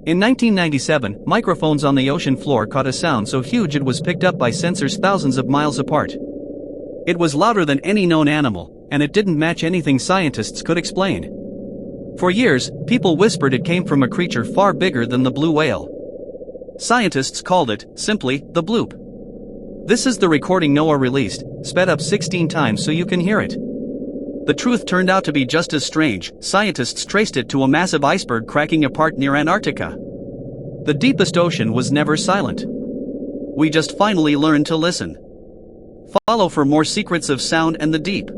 In 1997, microphones on the ocean floor caught a sound so huge it was picked up by sensors thousands of miles apart. It was louder than any known animal, and it didn't match anything scientists could explain. For years, people whispered it came from a creature far bigger than the blue whale. Scientists called it, simply, the Bloop. This is the recording NOAA released, sped up 16 times so you can hear it. The truth turned out to be just as strange. Scientists traced it to a massive iceberg cracking apart near Antarctica. The deepest ocean was never silent. We just finally learned to listen. Follow for more secrets of sound and the deep.